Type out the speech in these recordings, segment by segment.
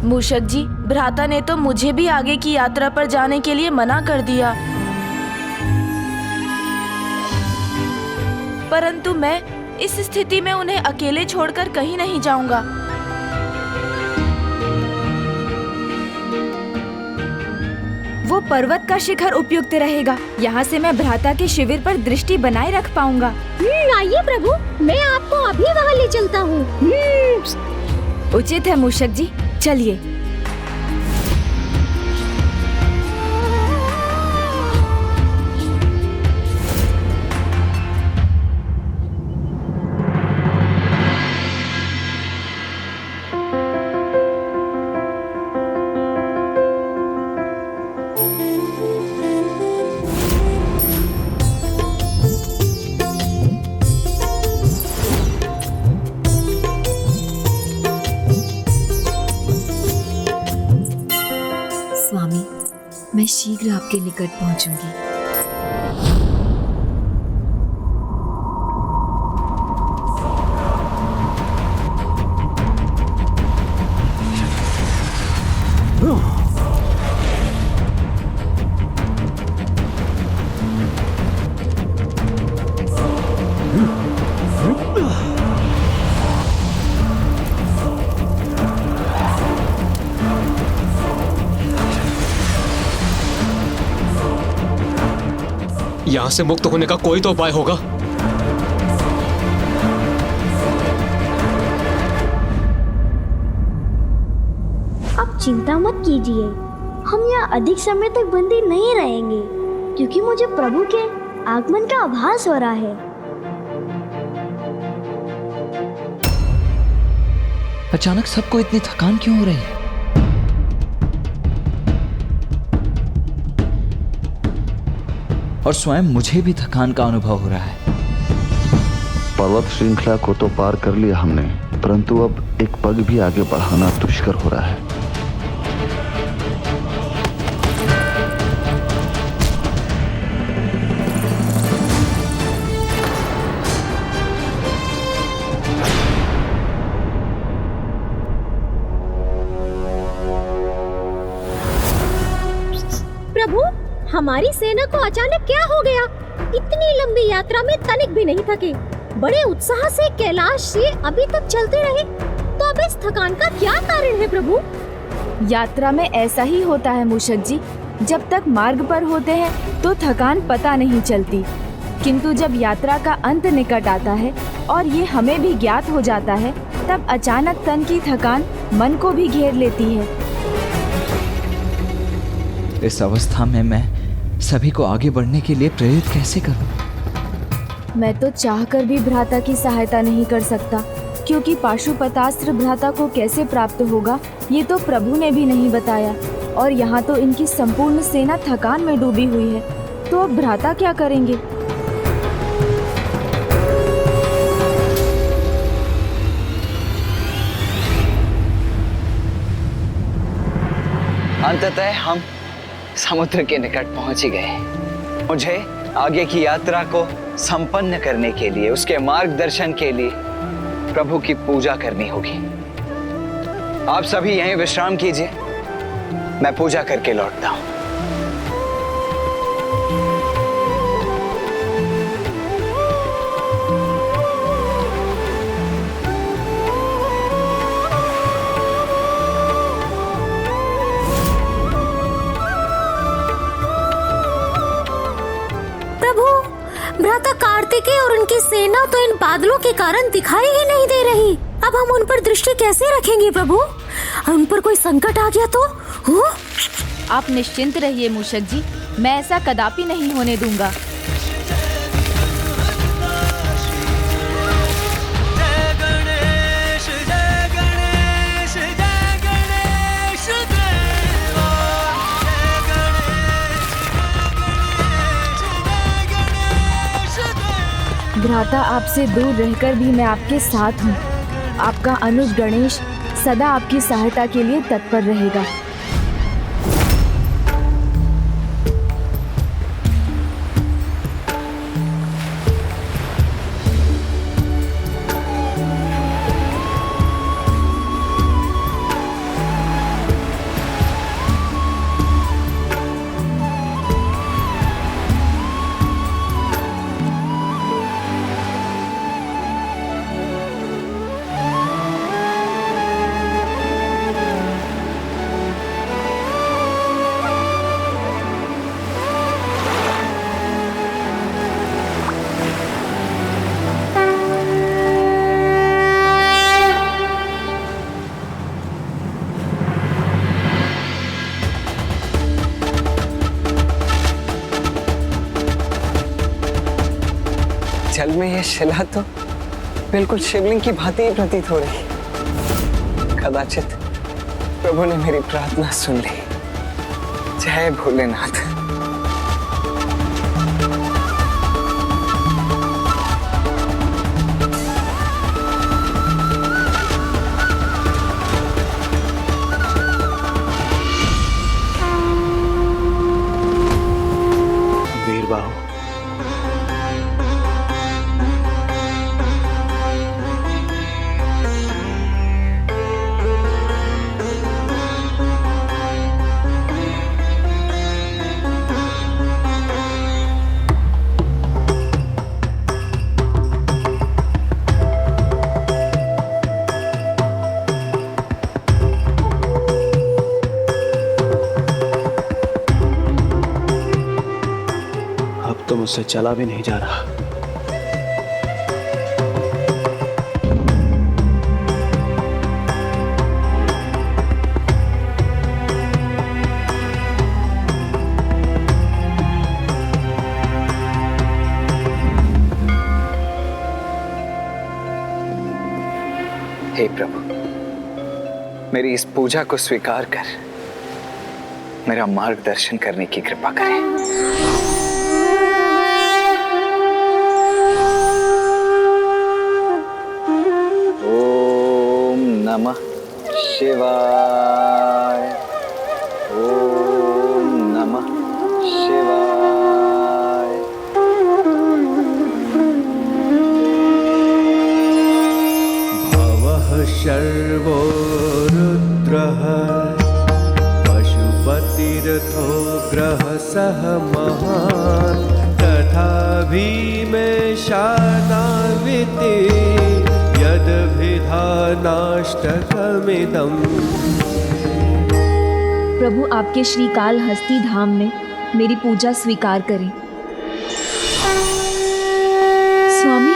मूषक जी, भ्राता ने तो मुझे भी आगे की यात्रा पर जाने के लिए मना कर दिया, परंतु मैं इस स्थिति में उन्हें अकेले छोड़कर कहीं नहीं जाऊंगा। वो पर्वत का शिखर उपयुक्त रहेगा। यहाँ से मैं भ्राता के शिविर पर दृष्टि बनाए रख पाऊंगा। आइए प्रभु, मैं आपको अभी वहाँ ले चलता हूँ। उचित है मूषक जी, चलिए। स्वामी, मैं शीघ्र आपके निकट पहुंचूंगी। यहाँ से मुक्त होने का कोई तो उपाय होगा। आप चिंता मत कीजिए, हम यहाँ अधिक समय तक बंदी नहीं रहेंगे, क्योंकि मुझे प्रभु के आगमन का आभास हो रहा है। अचानक सबको इतनी थकान क्यों हो रही है? और स्वयं मुझे भी थकान का अनुभव हो रहा है। पर्वत श्रृंखला को तो पार कर लिया हमने, परंतु अब एक पग भी आगे बढ़ाना दुष्कर हो रहा है। प्रभु, हमारी सेना को अचानक क्या हो गया? इतनी लंबी यात्रा में तनिक भी नहीं थके, बड़े उत्साह से कैलाश से अभी तक चलते रहे, तो अब इस थकान का क्या कारण है प्रभु? यात्रा में ऐसा ही होता है मूषक जी। जब तक मार्ग पर होते हैं तो थकान पता नहीं चलती, किंतु जब यात्रा का अंत निकट आता है और ये हमें भी ज्ञात हो जाता है, तब अचानक तन की थकान मन को भी घेर लेती है। इस अवस्था में मैं सभी को आगे बढ़ने के लिए प्रेरित कैसे करूं? मैं तो चाहकर भी भ्राता की सहायता नहीं कर सकता, क्योंकि पाशुपतास्त्र भ्राता को कैसे प्राप्त होगा ये तो प्रभु ने भी नहीं बताया, और यहाँ तो इनकी संपूर्ण सेना थकान में डूबी हुई है, तो अब भ्राता क्या करेंगे? अंततः हम समुद्र के निकट पहुंच ही गए। मुझे आगे की यात्रा को संपन्न करने के लिए, उसके मार्गदर्शन के लिए प्रभु की पूजा करनी होगी। आप सभी यहीं विश्राम कीजिए, मैं पूजा करके लौटता हूं। भ्राता कार्तिकेय और उनकी सेना तो इन बादलों के कारण दिखाई ही नहीं दे रही। अब हम उन पर दृष्टि कैसे रखेंगे प्रभु? उन पर कोई संकट आ गया तो? आप निश्चिंत रहिए मूषक जी, मैं ऐसा कदापि नहीं होने दूंगा। भ्राता, आपसे दूर रहकर भी मैं आपके साथ हूँ। आपका अनुज गणेश सदा आपकी सहायता के लिए तत्पर रहेगा। जल में यह शिला तो बिल्कुल शिवलिंग की भांति ही प्रतीत हो रही। कदाचित प्रभु ने मेरी प्रार्थना सुन ली। जय भोलेनाथ। वीरबाहु, अब तो मुझसे चला भी नहीं जा रहा। हे प्रभु, मेरी इस पूजा को स्वीकार कर मेरा मार्गदर्शन करने की कृपा करें। नमः शिवाय। ओम नमः शिवाय। भवः शर्वो रुद्रः पशुपतिरथो ग्रहसः महान् तथा भीमेशानाविति यदभिधानाष्टकमिदम्। प्रभु आपके श्रीकाल हस्ती धाम में मेरी पूजा स्वीकार करें। स्वामी,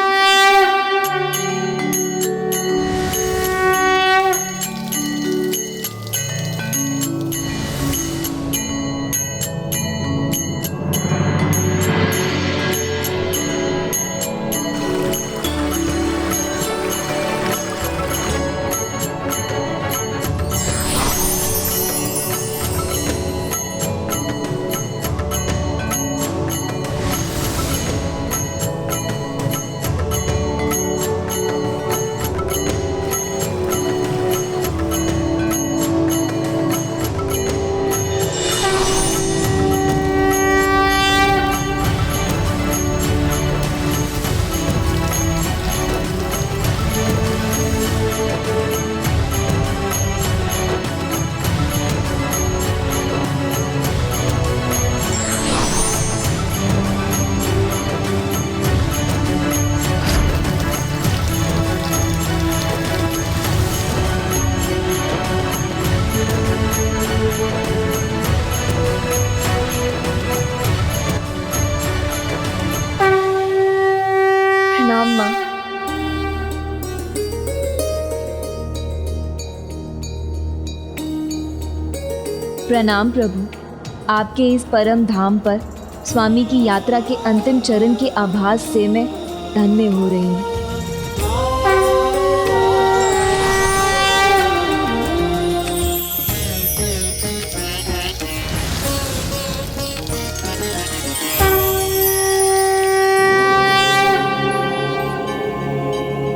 प्रणाम माँ। प्रणाम प्रभु, आपके इस परम धाम पर स्वामी की यात्रा के अंतिम चरण के आभास से मैं धन्य हो रही हूँ।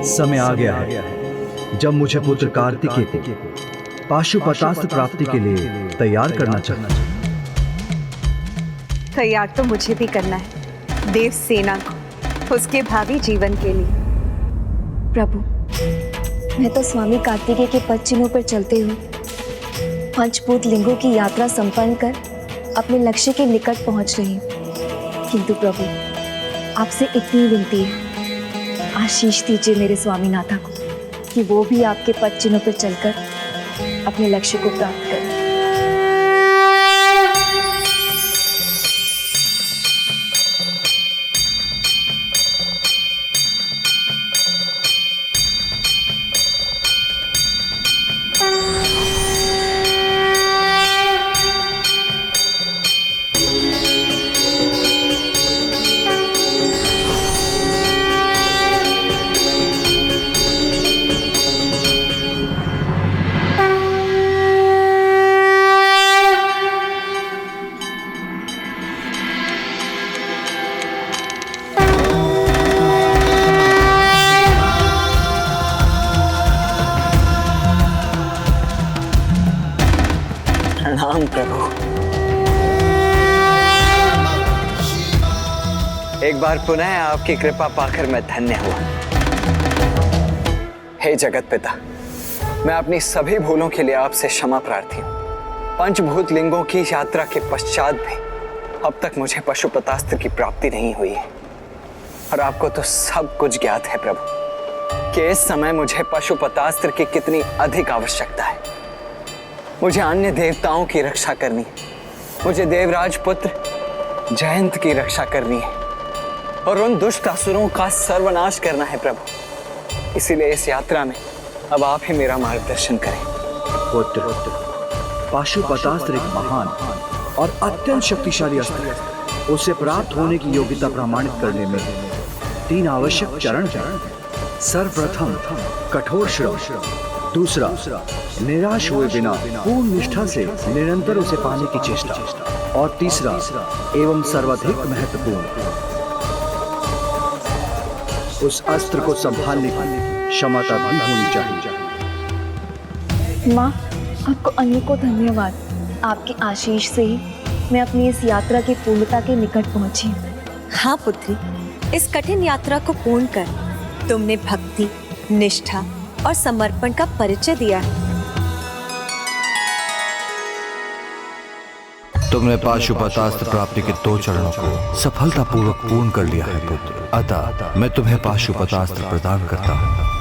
समय आ गया है जब मुझे पुत्र कार्तिकेय को पाशुपतास्त्र प्राप्ति के लिए तैयार करना चाहिए। तैयार तो मुझे भी करना है देव सेना को उसके भावी जीवन के लिए। प्रभु, मैं तो स्वामी कार्तिकेय के पद चिन्हों पर चलते हुए पंचभूत लिंगों की यात्रा संपन्न कर अपने लक्ष्य के निकट पहुंच रही हूँ। किंतु प्रभु, आपसे इतनी विनती है, आशीष दीजिए मेरे स्वामीनाथा को कि वो भी आपके पद चिन्हों पर चलकर अपने लक्ष्य को प्राप्त करें। प्रणाम प्रभु। एक बार पुनः आपकी कृपा पाकर मैं धन्य हुआ। हे जगत पिता, मैं अपनी सभी भूलों के लिए आपसे क्षमा प्रार्थी हूँ। पंचभूत लिंगों की यात्रा के पश्चात भी अब तक मुझे पशुपतास्त्र की प्राप्ति नहीं हुई है, और आपको तो सब कुछ ज्ञात है प्रभु कि इस समय मुझे पशुपतास्त्र की कितनी अधिक आवश्यकता है। मुझे अन्य देवताओं की रक्षा करनी है, मुझे देवराज पुत्र जयंत की रक्षा करनी है, और उन दुष्ट असुरों का सर्वनाश करना है प्रभु। इसीलिए इस यात्रा में अब आप ही मेरा मार्गदर्शन करें। पुत्र, पाशुपतास्त्र एक महान और अत्यंत शक्तिशाली अस्त्र है। उसे प्राप्त होने की योग्यता प्रमाणित करने में 3 आवश्यक चरण हैं। सर्वप्रथम कठोर श्रम, दूसरा निराश हुए बिना पूर्ण निष्ठा से निरंतर उसे पाने की चेष्टा, और तीसरा एवं सर्वाधिक महत्वपूर्ण, उस अस्त्र को संभालने की क्षमता भी होनी चाहिए। माँ, आपको अनेकों धन्यवाद। आपके आशीष से ही मैं अपनी इस यात्रा की पूर्णता के निकट पहुंची। हाँ पुत्री, इस कठिन यात्रा को पूर्ण कर तुमने भक्ति, निष्ठा और समर्पण का परिचय दिया है। तुमने पाशुपतास्त्र प्राप्ति के 2 चरणों को सफलतापूर्वक पूर्ण कर लिया है पुत्र। अतः मैं तुम्हें पाशुपतास्त्र प्रदान करता हूँ।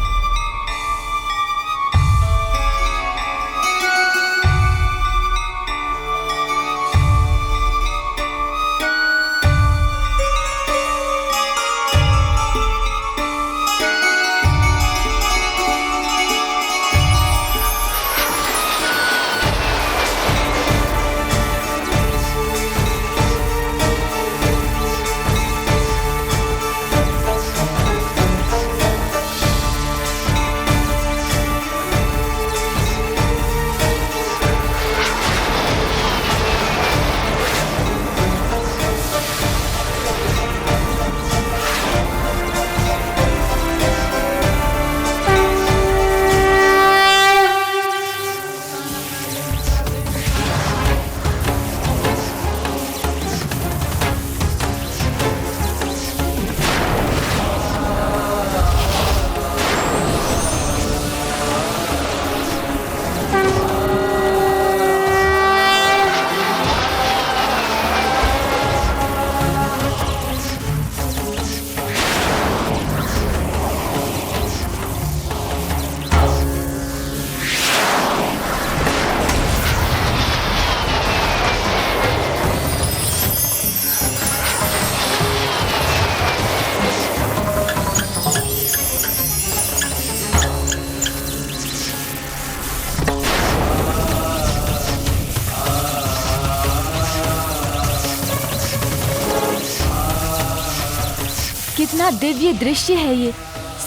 कितना दिव्य दृश्य है ये।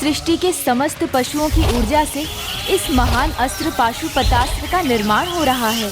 सृष्टि के समस्त पशुओं की ऊर्जा से इस महान अस्त्र पाशुपतास्त्र का निर्माण हो रहा है।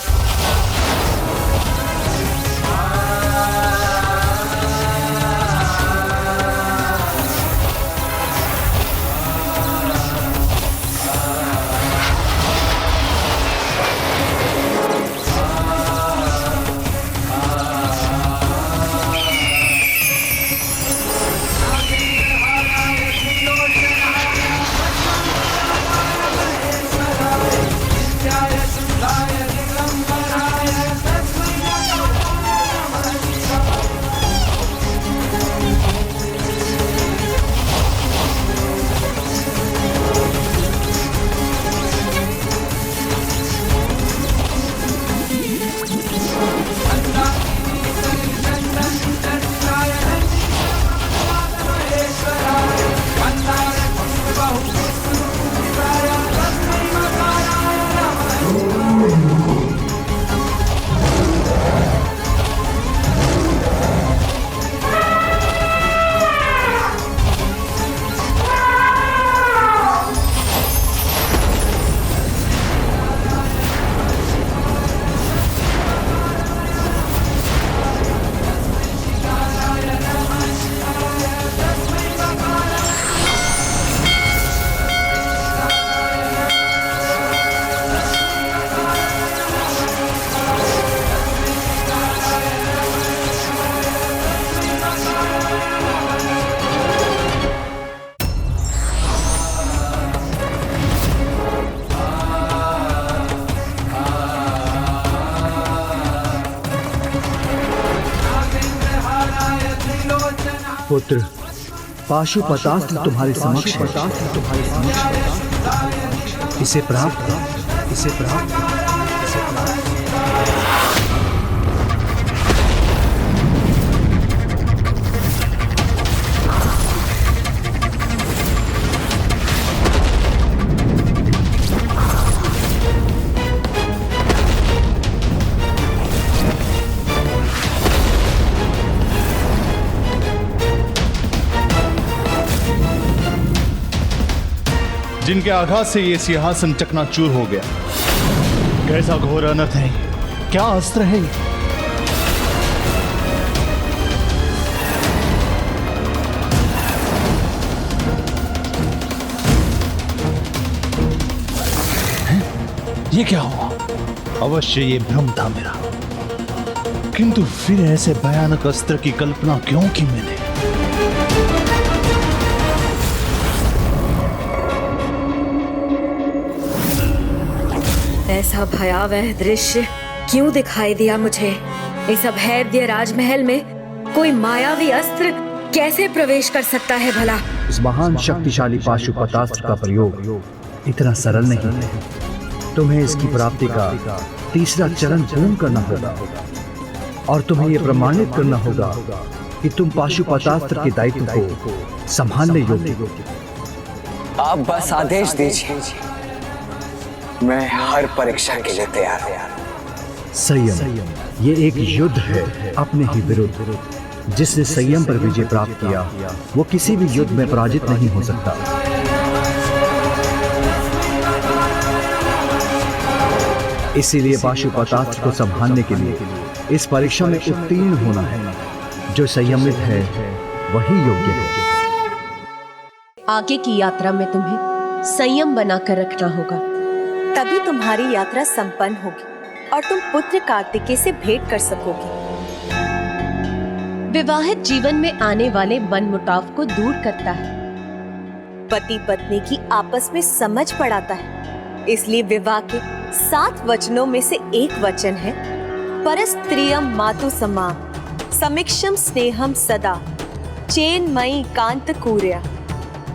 पुत्र, पाशुपतास्त्र तुम्हारे समक्ष है। इसे प्राप्त करो, इसे प्राप्त करो। जिनके आघात से ये सिंहासन चकनाचूर हो गया। कैसा घोर अनर्थ है, क्या अस्त्र है ये? ये क्या हुआ? अवश्य ये भ्रम था मेरा, किंतु फिर ऐसे भयानक अस्त्र की कल्पना क्यों की मैंने? ऐसा भयावह दृश्य क्यों दिखाई दिया मुझे? इस अभेद्य राजमहल में कोई मायावी अस्त्र कैसे प्रवेश कर सकता है भला? इस महान शक्तिशाली पाशुपतास्त्र का प्रयोग इतना सरल नहीं है। तुम्हें इसकी प्राप्ति का तीसरा चरण पूर्ण करना होगा और तुम्हें यह प्रमाणित करना होगा कि तुम पाशुपतास्त्र के दायित्व को संभालने योग्य हो। आप बस आदेश दीजिए, मैं हर परीक्षा के लिए तैयार हूं। संयम, ये एक युद्ध है अपने ही विरुद्ध। जिसने संयम पर विजय प्राप्त किया वो किसी भी युद्ध में पराजित नहीं हो सकता। इसीलिए पाशुपतास्त्र को संभालने के लिए इस परीक्षा में उत्तीर्ण होना है। जो संयमित है वही योग्य है। आगे की यात्रा में तुम्हें संयम बनाकर रखना होगा, तभी तुम्हारी यात्रा संपन्न होगी और तुम पुत्र कार्तिकेय से भेंट कर सकोगे। विवाहित जीवन में आने वाले मनमुटाव को दूर करता है, पति पत्नी की आपस में समझ बढ़ाता है। इसलिए विवाह के 7 वचनों में से एक वचन है परस्त्रियम मातु समाम समीक्षम स्नेहम सदा चेन्मयी कांत कूर्या,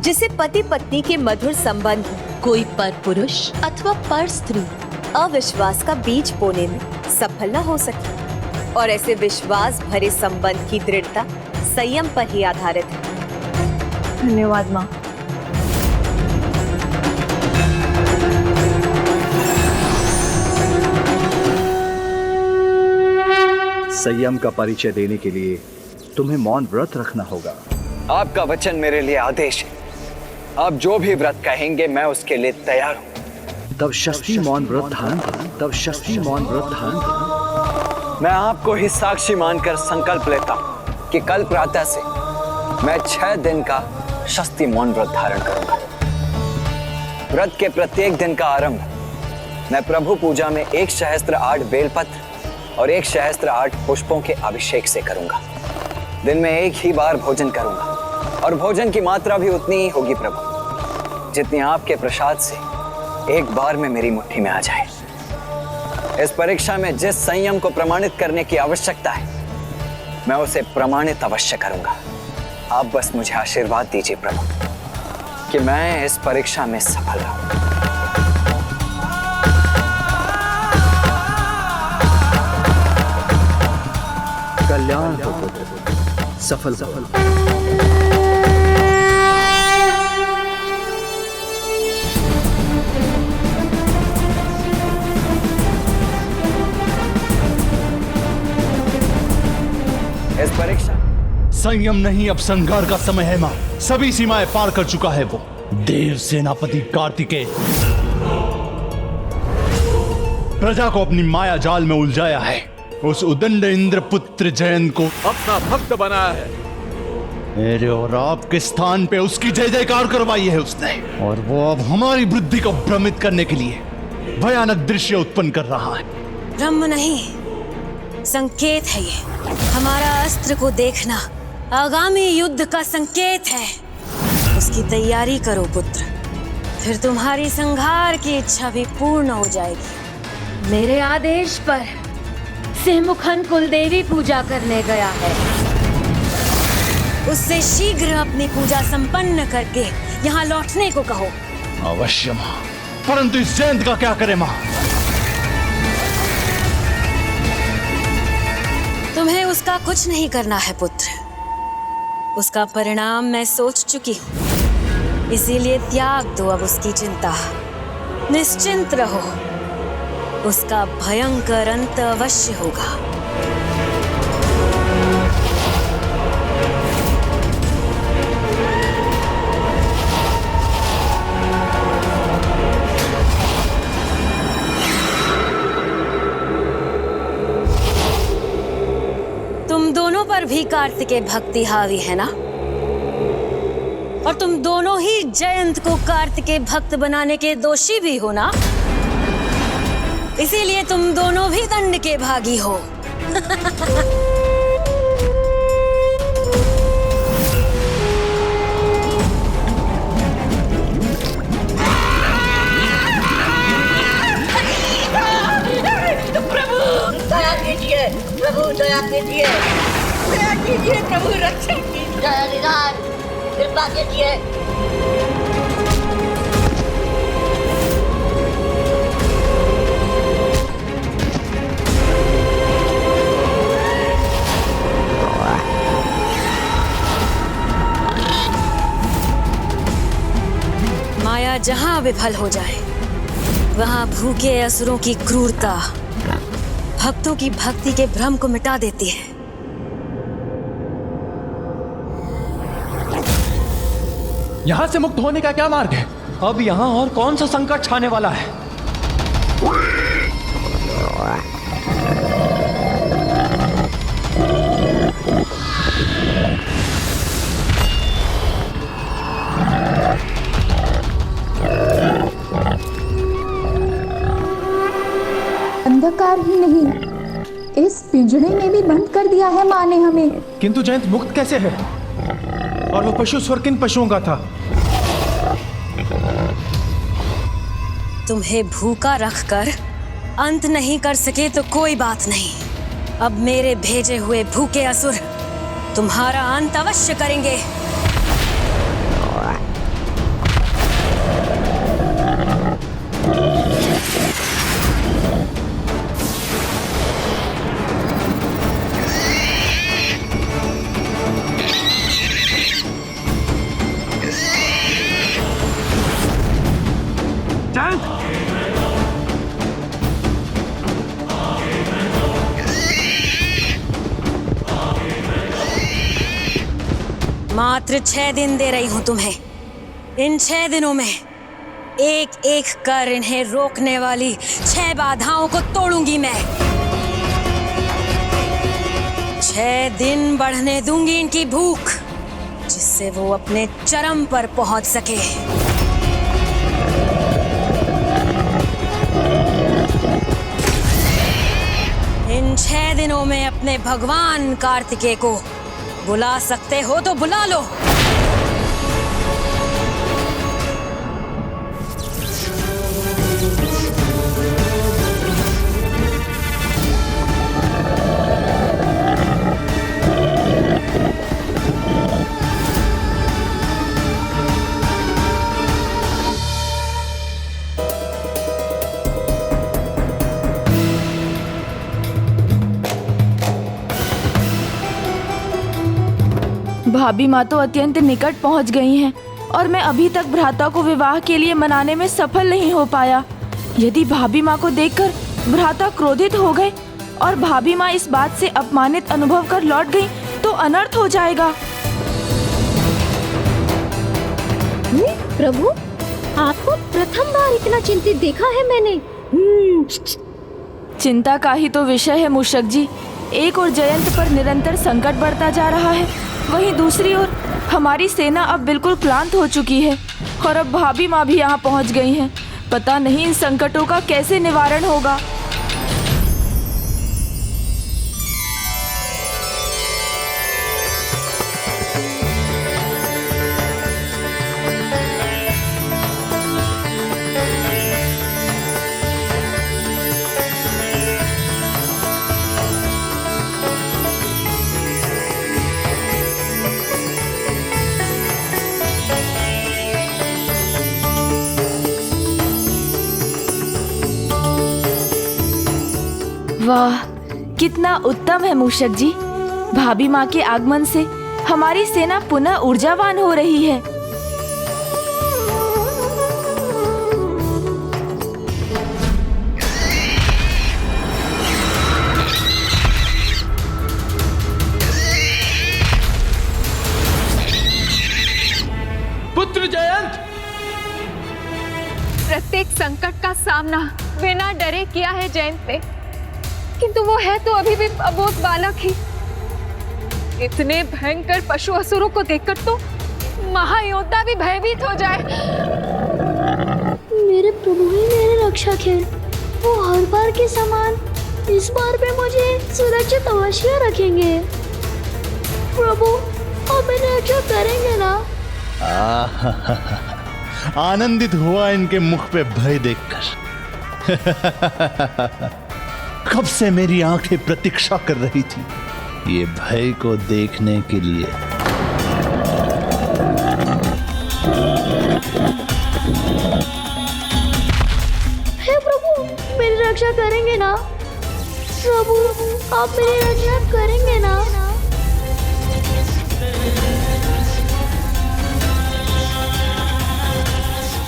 जिसे पति पत्नी के मधुर संबंध कोई पर पुरुष अथवा पर स्त्री अविश्वास का बीज बोने में सफल न हो सके। और ऐसे विश्वास भरे संबंध की दृढ़ता संयम पर ही आधारित है। धन्यवाद माँ। संयम का परिचय देने के लिए तुम्हें मौन व्रत रखना होगा। आपका वचन मेरे लिए आदेश है। आप जो भी व्रत कहेंगे मैं उसके लिए तैयार हूँ। तब शस्त्री मौन व्रत धारण करो। तब शस्त्री मौन व्रत धारण करो। मैं आपको ही साक्षी मानकर संकल्प लेता हूँ कि कल प्रातः से मैं 6 दिन का शस्त्री मौन व्रत धारण करूंगा। व्रत के प्रत्येक दिन का आरंभ मैं प्रभु पूजा में 1 सहस्त्र 8 बेलपत्र और 1 सहस्त्र 8 पुष्पों के अभिषेक से करूंगा। दिन में 1 ही बार भोजन करूंगा और भोजन की मात्रा भी उतनी ही होगी प्रभु जितनी आपके प्रसाद से एक बार में मेरी मुट्ठी में आ जाए। इस परीक्षा में जिस संयम को प्रमाणित करने की आवश्यकता है मैं उसे प्रमाणित अवश्य करूंगा। आप बस मुझे आशीर्वाद दीजिए प्रभु कि मैं इस परीक्षा में सफल रहूं। कल्याण हो पुत्र, सफल सफल। इस परीक्षा संयम नहीं, अब संघार का समय है मां। सभी सीमाएं पार कर चुका है वो देव सेनापति कार्तिकेय। प्रजा को अपनी माया जाल में उलझाया है। उस उदंड इंद्र पुत्र जयंत को अपना भक्त बनाया है। मेरे और आपके स्थान पे उसकी जय जयकार करवाई है उसने, और वो अब हमारी बुद्धि को भ्रमित करने के लिए भयानक दृश्य उत्पन्न कर रहा है। ब्रह्म नहीं, संकेत है ये। हमारा अस्त्र को देखना आगामी युद्ध का संकेत है। उसकी तैयारी करो पुत्र, फिर तुम्हारी संहार की इच्छा भी पूर्ण हो जाएगी। मेरे आदेश पर सिंहमुखन कुलदेवी पूजा करने गया है। उससे शीघ्र अपनी पूजा संपन्न करके यहाँ लौटने को कहो। अवश्य माँ, परंतु इस जयंत का क्या करे माँ? तुम्हें उसका कुछ नहीं करना है पुत्र। उसका परिणाम मैं सोच चुकी हूँ, इसीलिए त्याग दो अब उसकी चिंता। निश्चिंत रहो, उसका भयंकर अंत अवश्य होगा। तुम दोनों पर भी कार्तिकेय भक्ति हावी है ना? और तुम दोनों ही जयंत को कार्तिकेय भक्त बनाने के दोषी भी हो ना? इसीलिए तुम दोनों भी दंड के भागी हो। प्रभु दया कीजिए, दया कीजिए प्रभु, रक्षा कीजिए, दया निधान कृपा कीजिए। माया जहां विफल हो जाए, वहां भूखे असुरों की क्रूरता भक्तों की भक्ति के भ्रम को मिटा देती है। यहाँ से मुक्त होने का क्या मार्ग है? अब यहाँ और कौन सा संकट छाने वाला है? अंधकार ही नहीं, इस पिंजड़े में भी बंद कर दिया है माँ ने हमें। किंतु जयंत मुक्त कैसे है? और वो पशु स्वर किन पशुओं का था? तुम्हें भूखा रखकर अंत नहीं कर सके तो कोई बात नहीं। अब मेरे भेजे हुए भूखे असुर तुम्हारा अंत अवश्य करेंगे। मात्र 6 दिन दे रही हूं तुम्हें। इन 6 दिनों में एक एक कर इन्हें रोकने वाली 6 बाधाओं को तोड़ूंगी मैं। 6 दिन बढ़ने दूंगी इनकी भूख, जिससे वो अपने चरम पर पहुंच सके। इन 6 दिनों में अपने भगवान कार्तिकेय को बुला सकते हो तो बुला लो। भाभी माँ तो अत्यंत निकट पहुँच गई हैं और मैं अभी तक भ्राता को विवाह के लिए मनाने में सफल नहीं हो पाया। यदि भाभी माँ को देखकर भ्राता क्रोधित हो गए और भाभी माँ इस बात से अपमानित अनुभव कर लौट गई तो अनर्थ हो जाएगा। प्रभु, आपको प्रथम बार इतना चिंतित देखा है मैंने। चिंता का ही तो विषय है मूषक जी। एक और जयंत पर निरंतर संकट बढ़ता जा रहा है, वहीं दूसरी ओर हमारी सेना अब बिल्कुल क्लांत हो चुकी है और अब भाभी माँ भी यहाँ पहुँच गई हैं। पता नहीं इन संकटों का कैसे निवारण होगा। वाह, कितना उत्तम है मूषक जी। भाभी माँ के आगमन से हमारी सेना पुनः ऊर्जावान हो रही है। पुत्र जयंत, प्रत्येक संकट का सामना बिना डरे किया है जयंत ने, किंतु वो है तो अभी भी अबोध बालक ही। इतने भयंकर पशु असुरों को देखकर तो महायोद्धा भी भयभीत हो जाए। मेरे प्रभु ही मेरे रक्षक हैं। वो हर बार के समान इस बार भी मुझे सुरक्षित अवश्य रखेंगे। प्रभु, आप मेरी रक्षा करेंगे ना? आनंदित हुआ इनके मुख पे भय देखकर। कब से मेरी आंखें प्रतीक्षा कर रही थी ये भय को देखने के लिए। हे प्रभु, मेरी रक्षा करेंगे ना? प्रभु, आप मेरी रक्षा करेंगे ना?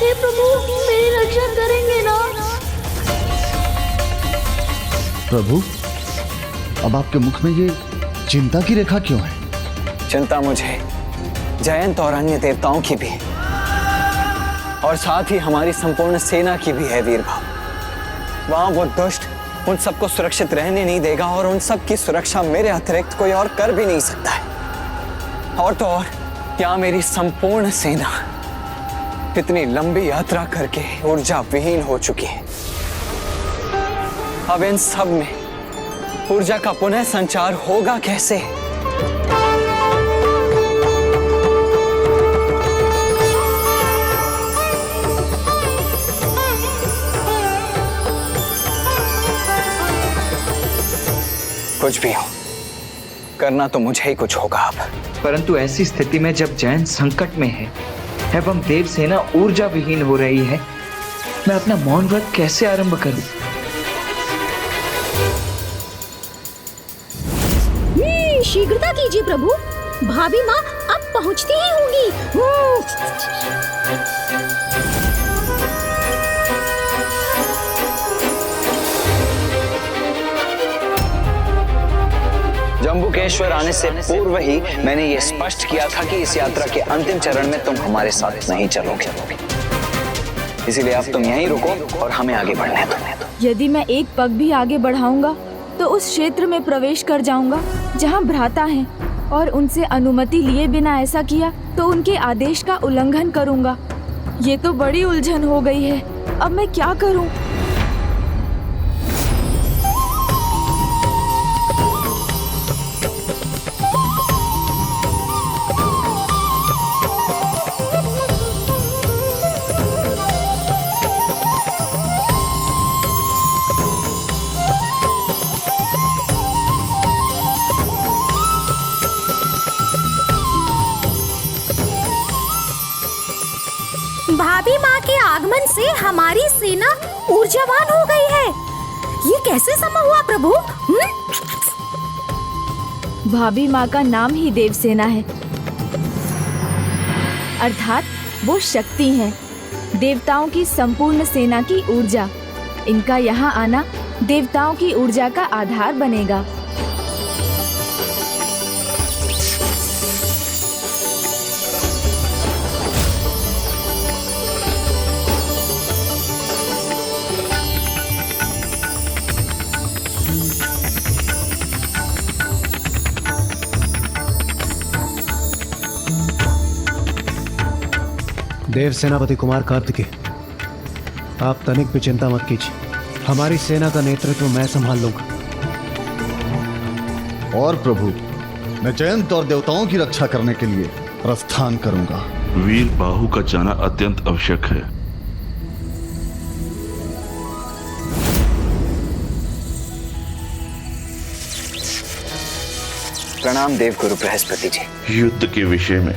हे प्रभु, मेरी रक्षा करेंगे ना? प्रभु, अब आपके मुख में ये चिंता की रेखा क्यों है? चिंता मुझे, जयंत और अन्य देवताओं की भी, और साथ ही हमारी संपूर्ण सेना की भी है वीर भाव। वहां वो दुष्ट उन सबको सुरक्षित रहने नहीं देगा और उन सब की सुरक्षा मेरे अतिरिक्त कोई और कर भी नहीं सकता है। और तो और यहाँ मेरी संपूर्ण सेना इतनी लंबी यात्रा करके ऊर्जा विहीन हो चुकी है। अब इन सब में ऊर्जा का पुनः संचार होगा कैसे? कुछ भी हो, करना तो मुझे ही कुछ होगा अब। परंतु ऐसी स्थिति में जब जयंत संकट में है एवं देव सेना ऊर्जा विहीन हो रही है, मैं अपना मौन व्रत कैसे आरंभ करूं? शीघ्रता कीजिए प्रभु, भाभी माँ अब पहुँचती ही होंगी। जम्बुकेश्वर आने से पूर्व ही मैंने ये स्पष्ट किया था कि इस यात्रा के अंतिम चरण में तुम हमारे साथ नहीं चलोगे, इसीलिए अब तुम यहीं रुको और हमें आगे बढ़ने दो। यदि मैं एक पग भी आगे बढ़ाऊंगा तो उस क्षेत्र में प्रवेश कर जाऊंगा जहां भ्राता हैं, और उनसे अनुमति लिए बिना ऐसा किया तो उनके आदेश का उल्लंघन करूंगा। ये तो बड़ी उलझन हो गई है, अब मैं क्या करूं? भाभी माँ के आगमन से हमारी सेना ऊर्जावान हो गई है। ये कैसे संभव हुआ प्रभु? भाभी माँ का नाम ही देवसेना है, अर्थात वो शक्ति है, देवताओं की संपूर्ण सेना की ऊर्जा। इनका यहाँ आना देवताओं की ऊर्जा का आधार बनेगा। देव सेनापति कुमार कार्तिकेय, आप तनिक भी चिंता मत कीजिए, हमारी सेना का नेतृत्व मैं संभाल लूंगा। और प्रभु, मैं जयंत और देवताओं की रक्षा करने के लिए प्रस्थान करूंगा। वीर बाहु का जाना अत्यंत आवश्यक है। प्रणाम देव गुरु बृहस्पति जी। युद्ध के विषय में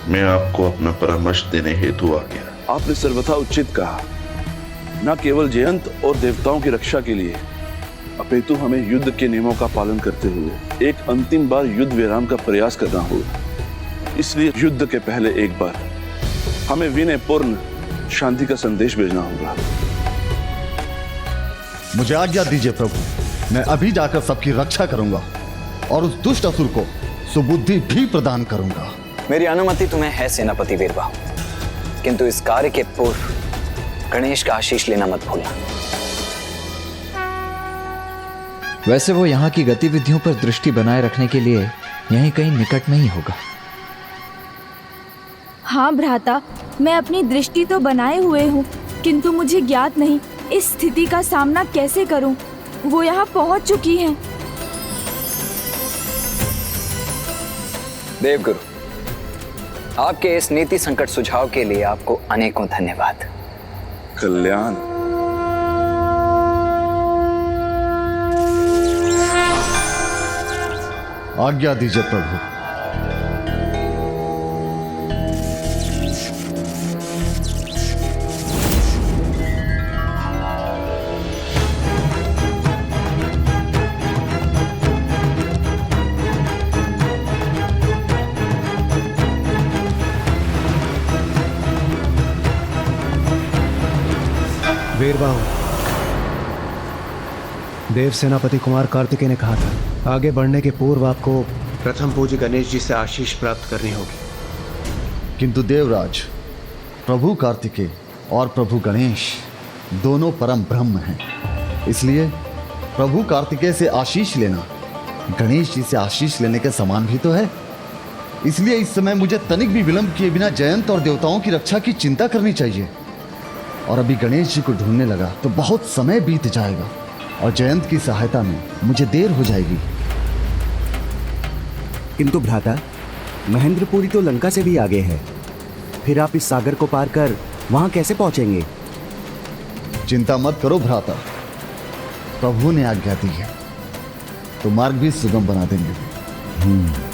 मैं आपको अपना परामर्श देने हेतु आ गया। आपने सर्वथा उचित कहा। न केवल जयंत और देवताओं की रक्षा के लिए अपितु हमें युद्ध के नियमों का पालन करते हुए एक अंतिम बार युद्ध विराम का प्रयास करना होगा। इसलिए युद्ध के पहले एक बार हमें विनयपूर्ण शांति का संदेश भेजना होगा। मुझे आज्ञा दीजिए प्रभु, मैं अभी जाकर सबकी रक्षा करूंगा और उस दुष्ट असुर को सुबुद्धि भी प्रदान करूंगा। मेरी अनुमति तुम्हें है सेनापति वीरबाहु, किंतु इस कार्य के पूर्व गणेश का आशीष लेना मत भूलना। वैसे वो यहाँ की गतिविधियों पर दृष्टि बनाए रखने के लिए यहीं कहीं निकट में ही होगा। हाँ भ्राता, मैं अपनी दृष्टि तो बनाए हुए हूँ, किंतु मुझे ज्ञात नहीं इस स्थिति का सामना कैसे करूँ। वो यहाँ पहुँच चुकी हैं। देवगुरु, आपके इस नीति संकट सुझाव के लिए आपको अनेकों धन्यवाद। कल्याण। आज्ञा दीजिए प्रभु। वीरबाहु, देव सेनापति कुमार कार्तिकेय ने कहा था आगे बढ़ने के पूर्व आपको प्रथम पूज्य गणेश जी से आशीष प्राप्त करनी होगी। किंतु देवराज, प्रभु कार्तिकेय और प्रभु गणेश दोनों परम ब्रह्म हैं। इसलिए प्रभु कार्तिकेय से आशीष लेना गणेश जी से आशीष लेने के समान भी तो है। इसलिए इस समय मुझे तनिक भी विलंब किए बिना जयंत और देवताओं की रक्षा की चिंता करनी चाहिए। और अभी गणेश जी को ढूंढने लगा तो बहुत समय बीत जाएगा और जयंत की सहायता में मुझे देर हो जाएगी। किंतु भ्राता, महेंद्रपुरी तो लंका से भी आगे है, फिर आप इस सागर को पार कर वहां कैसे पहुंचेंगे? चिंता मत करो भ्राता, प्रभु ने आज्ञा दी है तो मार्ग भी सुगम बना देंगे।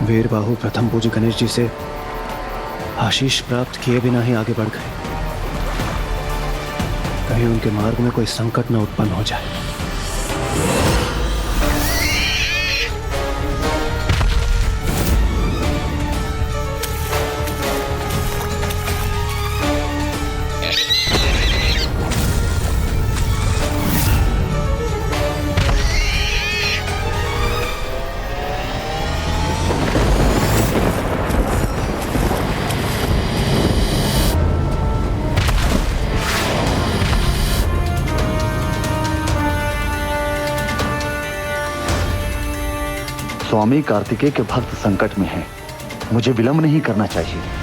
वीरबाहु प्रथम पूज्य गणेश जी से आशीष प्राप्त किए बिना ही आगे बढ़ गए। कहीं उनके मार्ग में कोई संकट न उत्पन्न हो जाए। स्वामी कार्तिकेय के भक्त संकट में हैं। मुझे विलंब नहीं करना चाहिए।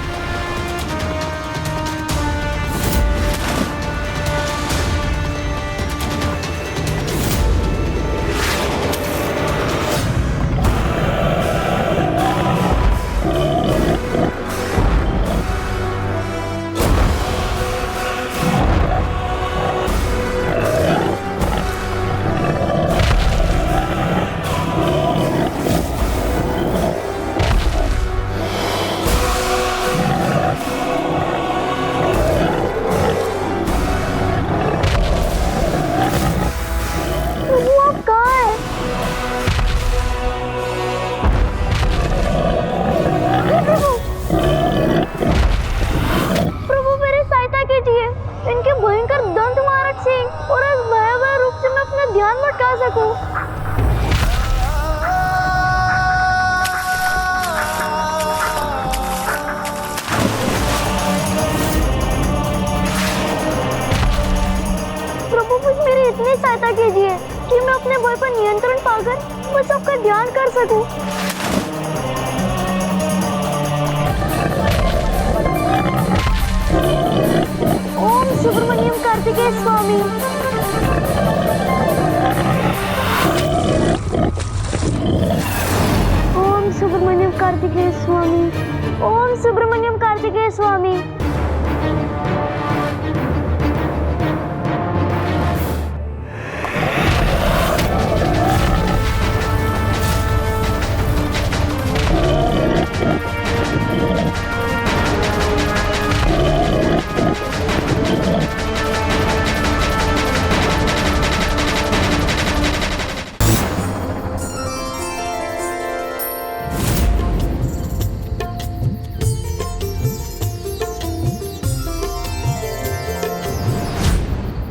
सहायता कीजिए कि मैं अपने भय पर नियंत्रण पाकर बस सबका ध्यान कर सकूं। ओम सुब्रमण्यम कार्तिकेय स्वामी। ओम सुब्रमण्यम कार्तिकेय स्वामी। ओम सुब्रमण्यम कार्तिकेय स्वामी।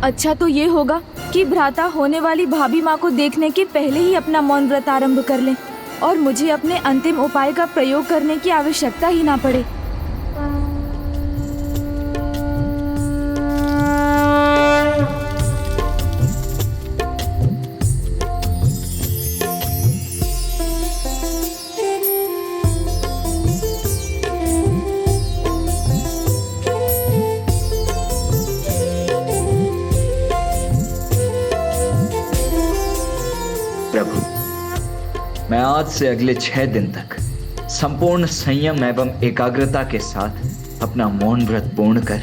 अच्छा तो ये होगा कि भ्राता होने वाली भाभी माँ को देखने के पहले ही अपना मौन व्रत आरंभ कर लें और मुझे अपने अंतिम उपाय का प्रयोग करने की आवश्यकता ही ना पड़े। प्रभु, मैं आज से अगले 6 दिन तक संपूर्ण संयम एवं एकाग्रता के साथ अपना मौन व्रत पूर्ण कर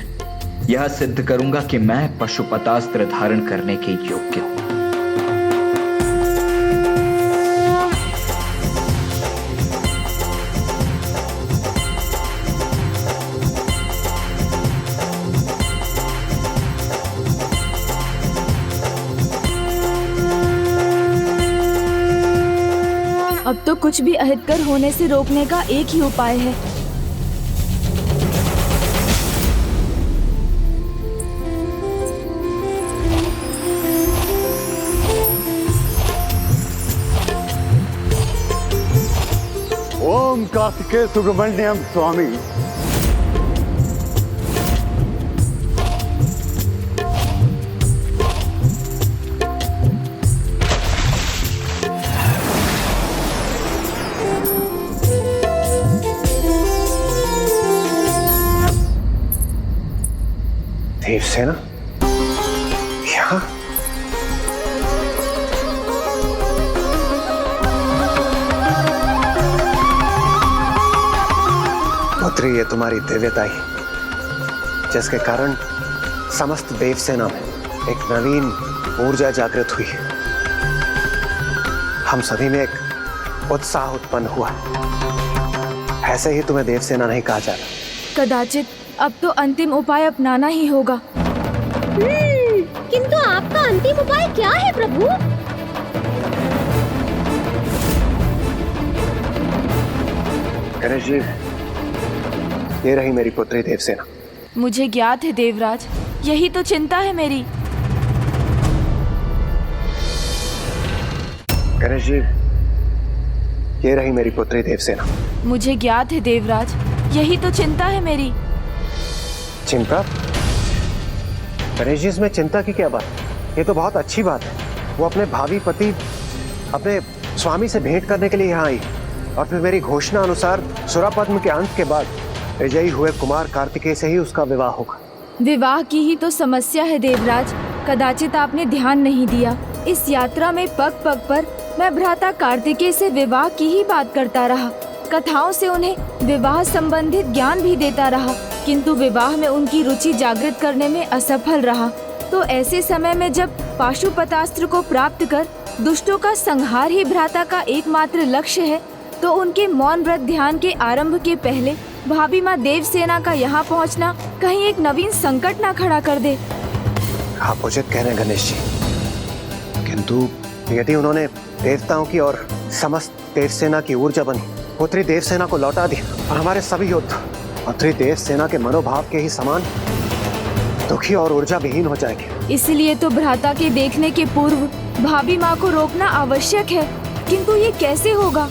यह सिद्ध करूंगा कि मैं पशुपतास्त्र धारण करने के योग्य हूं। अब तो कुछ भी अहितकर होने से रोकने का एक ही उपाय है। ओम कार्तिकेय सुब्रमण्यम स्वामी। देवसेना यहाँ? पुत्री, ये तुम्हारी दिव्यता ही जिसके कारण समस्त देवसेना में एक नवीन ऊर्जा जागृत हुई है। हम सभी में एक उत्साह उत्पन्न हुआ। ऐसे ही तुम्हें देवसेना नहीं कहा जाता। कदाचित अब तो अंतिम उपाय अपनाना ही होगा। किंतु आपका अंतिम उपाय क्या है प्रभु? गणेश जी, ये रही मेरी पुत्री देवसेना। मुझे ज्ञात है देवराज, यही तो चिंता है मेरी। गणेश जी, ये रही मेरी पुत्री देवसेना। मुझे ज्ञात है देवराज, यही तो चिंता है मेरी। चिंता? गणेश जी, इसमें चिंता की क्या बात? ये तो बहुत अच्छी बात है। वो अपने भावी पति, अपने स्वामी से भेंट करने के लिए यहाँ आई और फिर मेरी घोषणा अनुसार सुरापद्म के अंत के बाद विजयी हुए कुमार कार्तिकेय से ही उसका विवाह होगा। विवाह की ही तो समस्या है देवराज, कदाचित आपने ध्यान नहीं दिया। इस यात्रा में पग पग पर मैं भ्राता कार्तिकेय से विवाह की ही बात करता रहा, कथाओं से उन्हें विवाह संबंधित ज्ञान भी देता रहा, किंतु विवाह में उनकी रुचि जागृत करने में असफल रहा। तो ऐसे समय में जब पाशुपतास्त्र को प्राप्त कर दुष्टों का संहार ही भ्राता का एकमात्र लक्ष्य है, तो उनके मौन व्रत ध्यान के आरंभ के पहले भाभी माँ देवसेना का यहाँ पहुँचना कहीं एक नवीन संकट ना खड़ा कर दे। आप उचित कह रहे हैं गणेश जी, किंतु यदि उन्होंने देवताओं की और समस्त देवसेना की ऊर्जा बनी पुत्री देवसेना को लौटा दी और हमारे सभी योद्धा पुत्री देवसेना के मनोभाव के ही समान दुखी और ऊर्जा विहीन हो जाएंगे। इसलिए तो भ्राता के देखने के पूर्व भाभी माँ को रोकना आवश्यक है, किंतु ये कैसे होगा?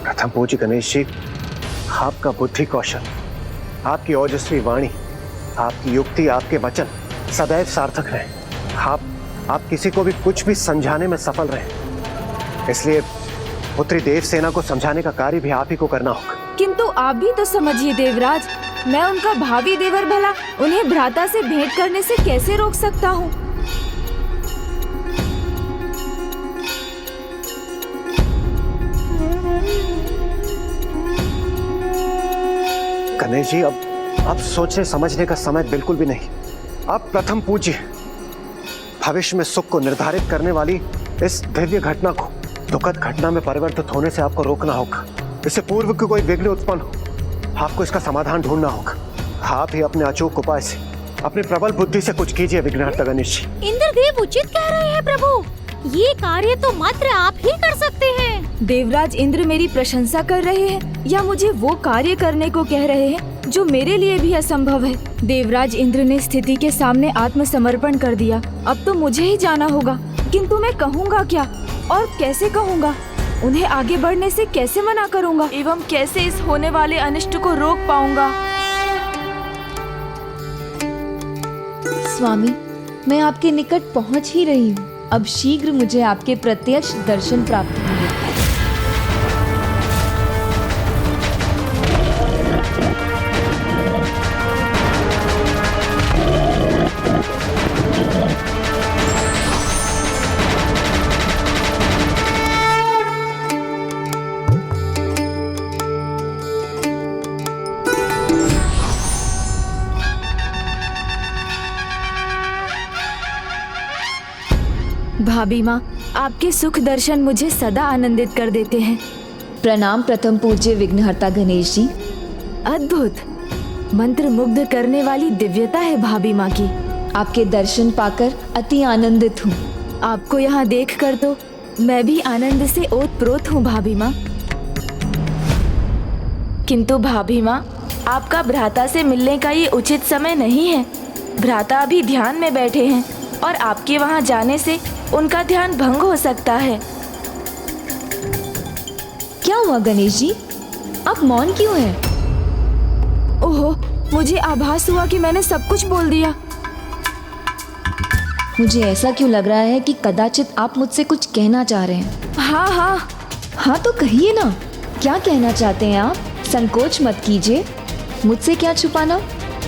प्रथम पूज्य गणेश जी, आपका बुद्धि कौशल, आपकी ओजस्वी वाणी, आपकी युक्ति, आपके वचन सदैव सार्थक रहे। आप किसी को भी कुछ भी समझाने में सफल रहे, इसलिए पुत्री देवसेना को समझाने का कार्य भी आप ही को करना होगा। किंतु आप भी तो समझिए देवराज, मैं उनका भावी देवर भला उन्हें भ्राता से भेंट करने से कैसे रोक सकता हूँ? गणेश जी, अब सोचने समझने का समय बिल्कुल भी नहीं। आप प्रथम पूज्य, भविष्य में सुख को निर्धारित करने वाली इस दिव्य घटना को दुखद घटना में परिवर्तित होने से आपको रोकना होगा। इससे पूर्व कि कोई विघ्न उत्पन्न हो, आपको इसका समाधान ढूंढना होगा। आप ही अपने अचूक उपाय से, अपनी प्रबल बुद्धि से कुछ कीजिए विघ्नहर्ता गणेश जी। इंद्रदेव उचित कह रहे हैं प्रभु, ये कार्य तो मात्र आप ही कर सकते हैं। देवराज इंद्र मेरी प्रशंसा कर रहे हैं या मुझे वो कार्य करने को कह रहे हैं जो मेरे लिए भी असंभव है। देवराज इंद्र ने स्थिति के सामने आत्मसमर्पण कर दिया। अब तो मुझे ही जाना होगा, किंतु मैं कहूँगा क्या और कैसे कहूँगा? उन्हें आगे बढ़ने से कैसे मना करूँगा एवं कैसे इस होने वाले अनिष्ट को रोक पाऊंगा? स्वामी, मैं आपके निकट पहुँच ही रही हूँ। अब शीघ्र मुझे आपके प्रत्यक्ष दर्शन प्राप्त होंगे। भाभी माँ, आपके सुख दर्शन मुझे सदा आनंदित कर देते हैं। प्रणाम प्रथम पूज्य विघ्नहर्ता गणेश जी। अद्भुत, मंत्र मुग्ध करने वाली दिव्यता है भाभी माँ की। आपके दर्शन पाकर अति आनंदित हूँ। आपको यहाँ देखकर तो मैं भी आनंद से ओतप्रोत हूँ भाभी माँ। किंतु भाभी माँ, आपका भ्राता से मिलने का ये उचित समय नहीं है। भ्राता अभी ध्यान में बैठे हैं और आपके वहाँ जाने से उनका ध्यान भंग हो सकता है। क्या हुआ गणेश जी, आप मौन क्यों हैं? ओहो, मुझे आभास हुआ कि मैंने सब कुछ बोल दिया। मुझे ऐसा क्यों लग रहा है कि कदाचित आप मुझसे कुछ कहना चाह रहे हैं। हाँ तो कहिए ना, क्या कहना चाहते हैं आप? संकोच मत कीजिए, मुझसे क्या छुपाना।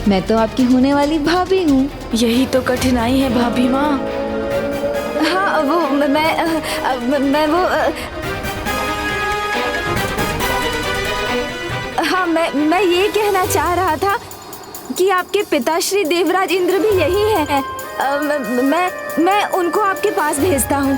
मैं तो आपकी होने वाली भाभी हूँ। यही तो कठिनाई है भाभी माँ। हाँ, वो मैं वो हाँ, मैं ये कहना चाह रहा था कि आपके पिता श्री देवराज इंद्र भी यही हैं। मैं उनको आपके पास भेजता हूँ।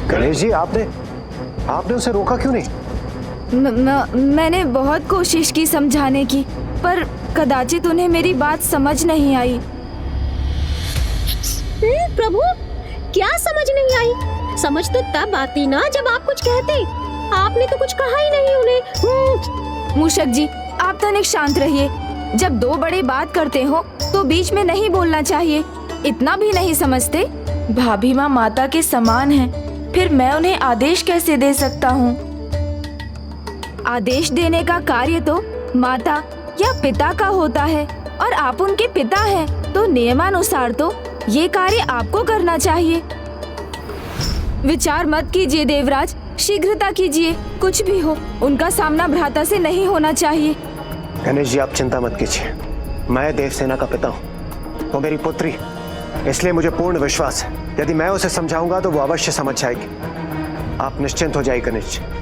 गणेश जी, आपने उसे रोका क्यों नहीं? मैंने बहुत कोशिश की समझाने की, पर कदाचित उन्हें मेरी बात समझ नहीं आई। प्रभु, क्या समझ नहीं आई? समझ तो तब आती ना जब आप कुछ कहते। आपने तो कुछ कहा ही नहीं उन्हें। मूषक जी, आप तनिक शांत रहिए। जब दो बड़े बात करते हो तो बीच में नहीं बोलना चाहिए। इतना भी नहीं समझते? भाभी माँ माता के समान है, फिर मैं उन्हें आदेश कैसे दे सकता हूँ? आदेश देने का कार्य तो माता या पिता का होता है और आप उनके पिता हैं, तो नियमानुसार तो ये कार्य आपको करना चाहिए। विचार मत कीजिए देवराज, शीघ्रता कीजिए। कुछ भी हो, उनका सामना भ्राता से नहीं होना चाहिए। गणेश जी, आप चिंता मत कीजिए। मैं देवसेना का पिता हूँ, वो मेरी पुत्री, इसलिए मुझे पूर्ण विश्वास है यदि मैं उसे समझाऊंगा तो वो अवश्य समझ जाएगी। आप निश्चिंत हो जाइए गणेश जी।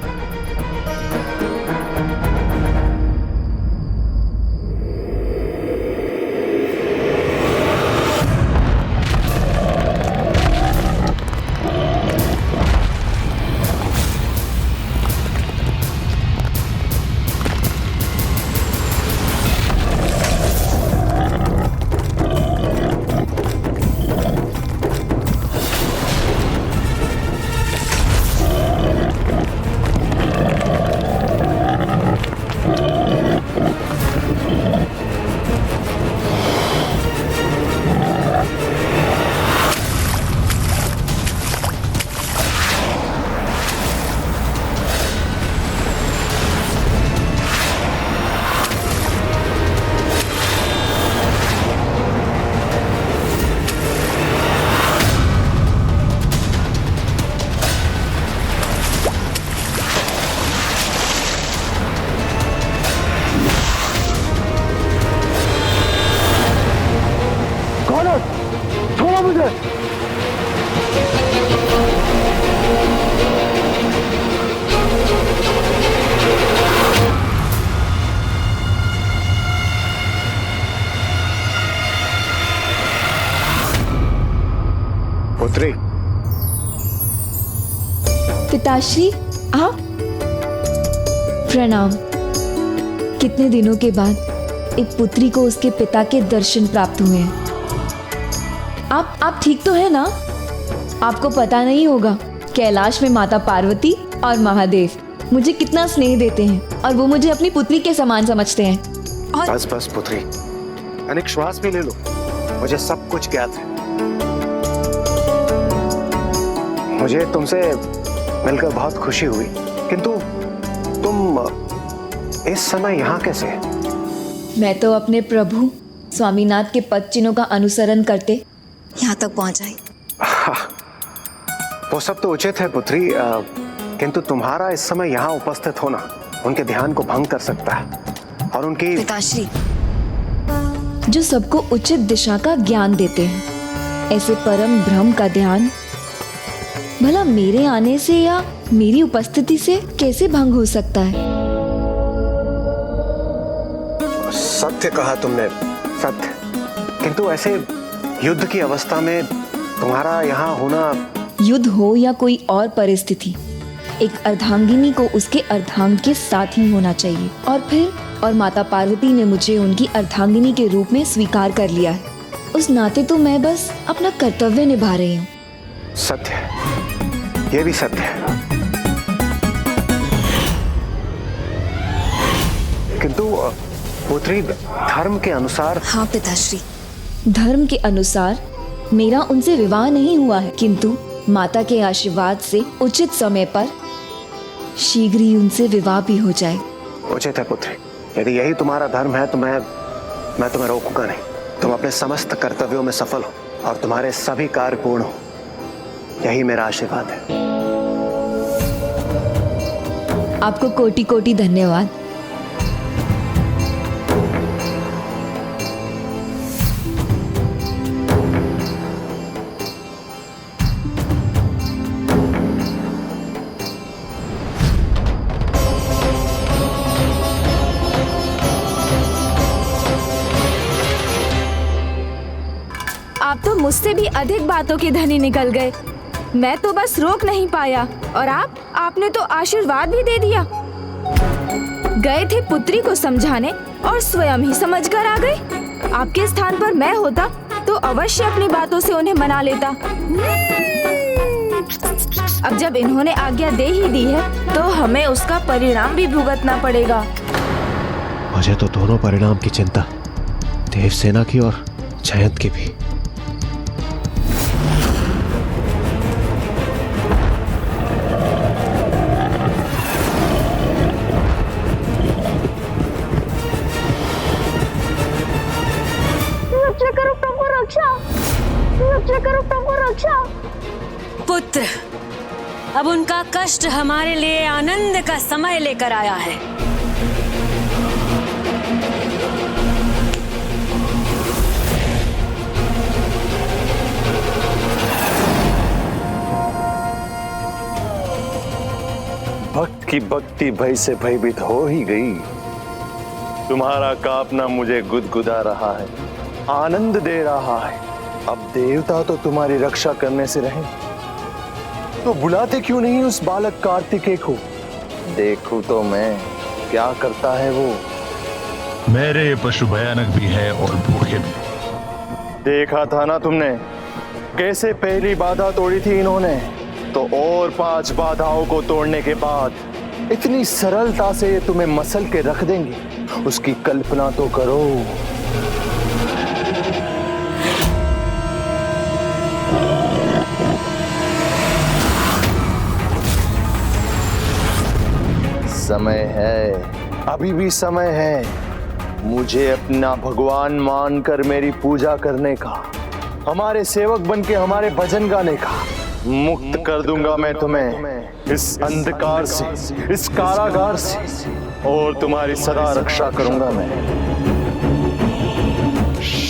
उधर। पुत्री। पिताश्री आप। प्रणाम। कितने दिनों के बाद एक पुत्री को उसके पिता के दर्शन प्राप्त हुए हैं। आप ठीक तो है ना? आपको पता नहीं होगा, कैलाश में माता पार्वती और महादेव मुझे कितना स्नेह देते हैं और वो मुझे अपनी पुत्री के समान समझते हैं। बस बस पुत्री, अनेक श्वास भी ले लो। मुझे सब कुछ ज्ञात है। मुझे तुमसे मिलकर बहुत खुशी हुई, किंतु तुम इस समय यहाँ कैसे? मैं तो अपने प्रभु स्वामीनाथ के पद चिन्हों का अनुसरण करते यहाँ तक पहुँच आई। वो सब तो उचित है पुत्री, किंतु तुम्हारा इस समय यहाँ उपस्थित होना उनके ध्यान को भंग कर सकता है और उनकी। पिताश्री, जो सबको उचित दिशा का ज्ञान देते हैं, ऐसे परम ब्रह्म का ध्यान भला मेरे आने से या मेरी उपस्थिति से कैसे भंग हो सकता है? सत्य कहा तुमने, सत्य। किंतु ऐसे युद्ध की अवस्था में तुम्हारा यहाँ होना। युद्ध हो या कोई और परिस्थिति, एक अर्धांगिनी को उसके अर्धांग के साथ ही होना चाहिए। और माता पार्वती ने मुझे उनकी अर्धांगिनी के रूप में स्वीकार कर लिया है। उस नाते तो मैं बस अपना कर्तव्य निभा रही हूँ। सत्य है, ये भी सत्य है। किंतु पुत्री, धर्म के अनुसार। हाँ पिताश्री, धर्म के अनुसार मेरा उनसे विवाह नहीं हुआ है, किंतु माता के आशीर्वाद से उचित समय पर शीघ्र ही उनसे विवाह भी हो जाए। उचित है पुत्री, यदि यही तुम्हारा धर्म है तो मैं तुम्हें रोकूंगा नहीं। तुम अपने समस्त कर्तव्यों में सफल हो और तुम्हारे सभी कार्य पूर्ण हो, यही मेरा आशीर्वाद है। आपको कोटि कोटि धन्यवाद। आप तो मुझसे भी अधिक बातों के धनी निकल गए। मैं तो बस रोक नहीं पाया और आपने तो आशीर्वाद भी दे दिया। गए थे पुत्री को समझाने और स्वयं ही समझ कर आ गए। आपके स्थान पर मैं होता तो अवश्य अपनी बातों से उन्हें मना लेता। अब जब इन्होंने आज्ञा दे ही दी है तो हमें उसका परिणाम भी भुगतना पड़ेगा। मुझे तो दोनों परिणाम की चिंता, देवसेना की और जयंत की भी। पुत्र, अब उनका कष्ट हमारे लिए आनंद का समय लेकर आया है। भक्त की भक्ति भय से भयभीत हो ही गई। तुम्हारा कांपना मुझे गुदगुदा रहा है, आनंद दे रहा है। अब देवता तो तुम्हारी रक्षा करने से रहे, तो बुलाते क्यों नहीं उस बालक कार्तिकेय को? देखूं तो मैं क्या करता है वो। मेरे पशु भयानक भी है और भूखे भी। देखा था ना तुमने कैसे पहली बाधा तोड़ी थी इन्होंने, तो और 5 बाधाओं को तोड़ने के बाद इतनी सरलता से ये तुम्हें मसल के रख देंगे, उसकी कल्पना तो करो। समय है, अभी भी समय है मुझे अपना भगवान मानकर मेरी पूजा करने का, हमारे सेवक बनके हमारे भजन गाने का। मुक्त कर दूंगा मैं तुम्हें इस अंधकार से, इस कारागार से, और तुम्हारी सदा रक्षा करूंगा मैं।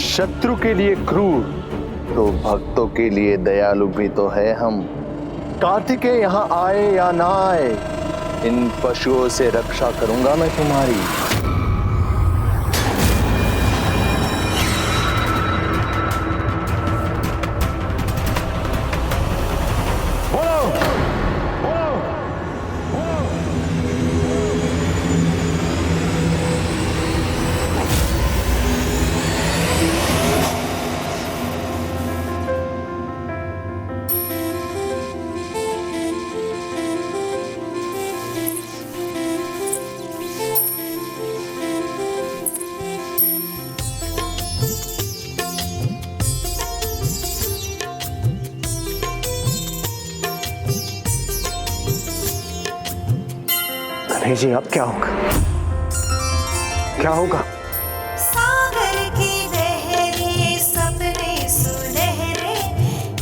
शत्रु के लिए क्रूर तो भक्तों के लिए दयालु भी तो है हम। कार्तिकेय यहाँ आए या ना आए, इन पशुओं से रक्षा करूंगा मैं तुम्हारी। नहीं जी, अब क्या होगा? क्या होगा? सागर की लहरें सपने सुनहरे,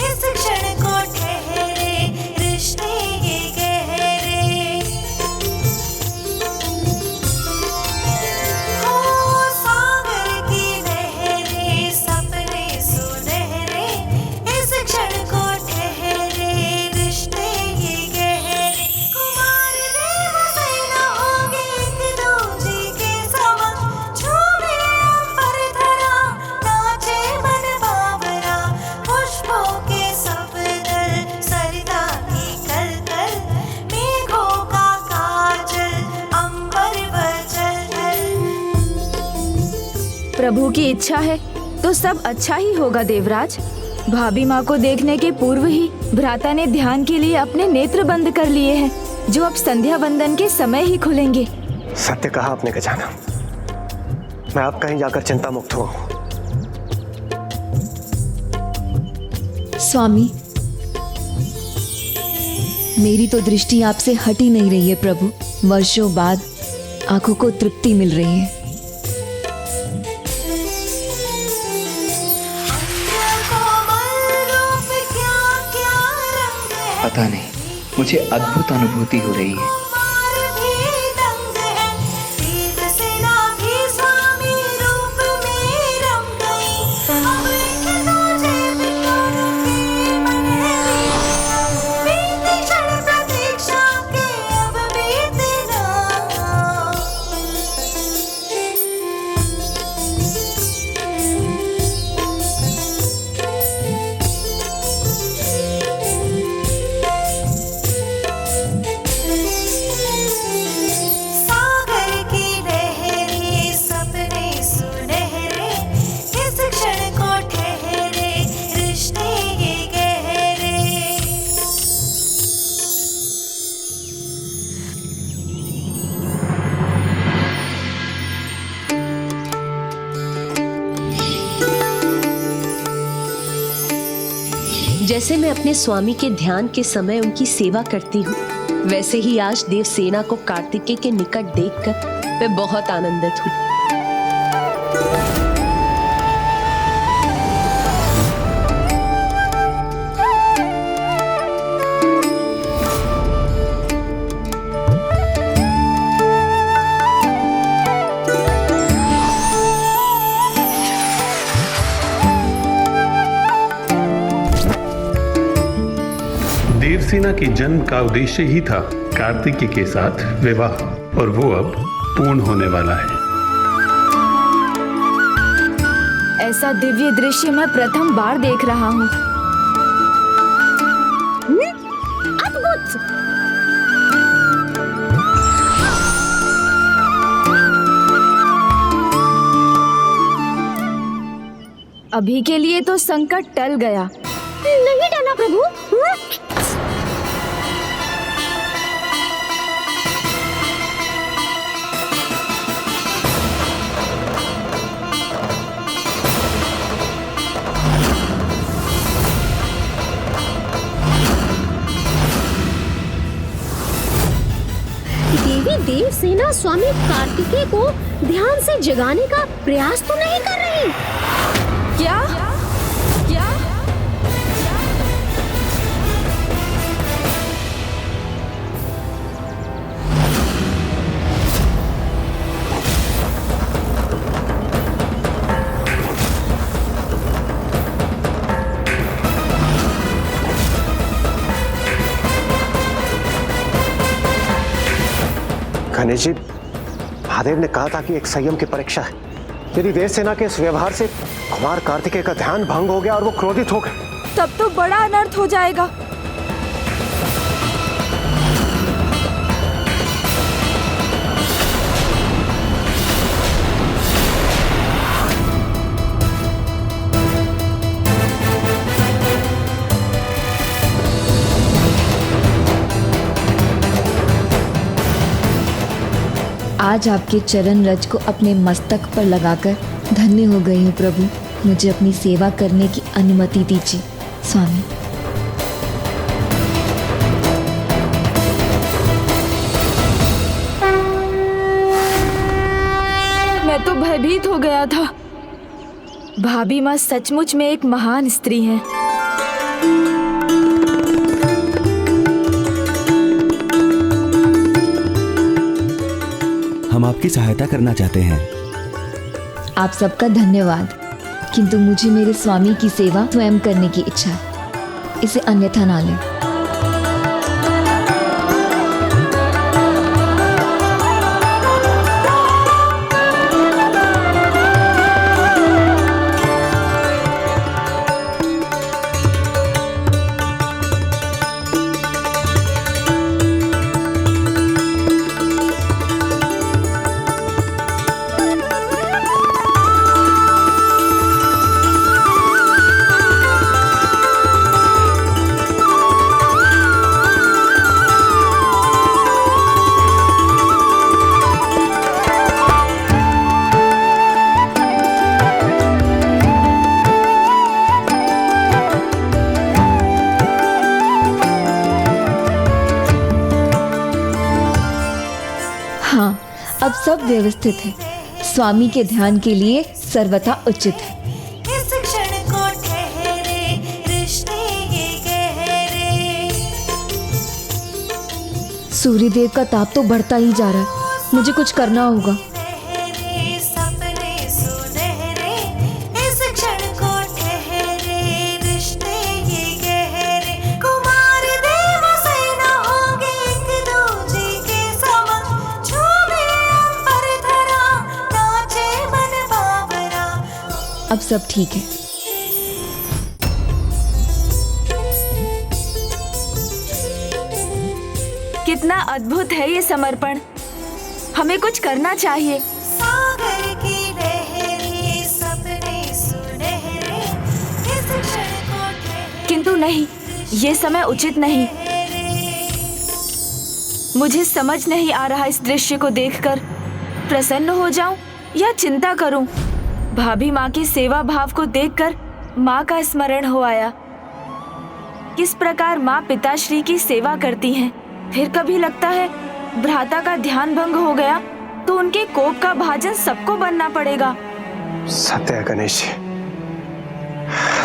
इस क्षण को ठहरे रिश्ते ये गहरे। हो सागर की लहरें सपने सुनहरे, इस क्षण को ठहरे रिश्ते ये गहरे। कुमार देव सेना होगी एक दूजे के समक्ष, झूमे अंबर धरा, नाचे मन बावरा, पुष्पों के सब दल, सरिता की कलकल, मेघों का काजल, अंबर वजल। प्रभु की इच्छा है तो सब अच्छा ही होगा देवराज। भाभी माँ को देखने के पूर्व ही भ्राता ने ध्यान के लिए अपने नेत्र बंद कर लिए हैं, जो अब संध्या वंदन के समय ही खुलेंगे। सत्य कहा आपने खजाना। मैं अब कहीं जाकर चिंता मुक्त हुआ हूँ। स्वामी, मेरी तो दृष्टि आपसे हट ही नहीं रही है प्रभु। वर्षों बाद आंखों को तृप्ति मिल रही है। पता नहीं, मुझे अद्भुत अनुभूति हो रही है। जैसे मैं अपने स्वामी के ध्यान के समय उनकी सेवा करती हूँ, वैसे ही आज देवसेना को कार्तिकेय के निकट देखकर मैं बहुत आनंदित हूँ। देवसेना के जन्म का उद्देश्य ही था कार्तिकेय के साथ विवाह, और वो अब पूर्ण होने वाला है। ऐसा दिव्य दृश्य मैं प्रथम बार देख रहा हूँ। अद्भुत! अभी के लिए तो संकट टल गया। नहीं टला प्रभु। देवी देवसेना स्वामी कार्तिकेय को ध्यान से जगाने का प्रयास तो नहीं कर रही? क्या? क्या? गणेश जी, महादेव ने कहा था कि एक संयम की परीक्षा है। यदि देवसेना के इस व्यवहार से कुमार कार्तिकेय का ध्यान भंग हो गया और वो क्रोधित हो गए, तब तो बड़ा अनर्थ हो जाएगा। आज आपके चरण रज को अपने मस्तक पर लगाकर धन्य हो गई हूँ प्रभु। मुझे अपनी सेवा करने की अनुमति दीजिए स्वामी। मैं तो भयभीत हो गया था। भाभी माँ सचमुच में एक महान स्त्री हैं। हम आपकी सहायता करना चाहते हैं। आप सबका धन्यवाद, किंतु मुझे मेरे स्वामी की सेवा स्वयं करने की इच्छा है। इसे अन्यथा ना लें। हाँ, अब सब व्यवस्थित है। स्वामी के ध्यान के लिए सर्वथा उचित है। इस क्षण को ठहरे रिश्ते ये गहरे। सूर्यदेव का ताप तो बढ़ता ही जा रहा है। मुझे कुछ करना होगा। ठहरे सपने सुनहरे। इस क्षण को ठहरे रिश्ते ये गहरे। कुमार देव सेना होगी एक दूजे के समन। झूमे अंबर धरा नाचे मन बाबरा। अब सब ठीक है। कितना अद्भुत है ये समर्पण। हमें कुछ करना चाहिए। सागर की लहरें सपने सुनहरे। इस क्षण को ठहरे। किंतु नहीं, ये समय उचित नहीं। मुझे समझ नहीं आ रहा इस दृश्य को देखकर प्रसन्न हो जाऊं या चिंता करूं। भाभी माँ की सेवा भाव को देखकर माँ का स्मरण हो आया। किस प्रकार माँ पिताश्री की सेवा करती हैं। फिर कभी लगता है भ्राता का ध्यान भंग हो गया तो उनके कोप का भाजन सबको बनना पड़ेगा। सत्य है गणेश जी,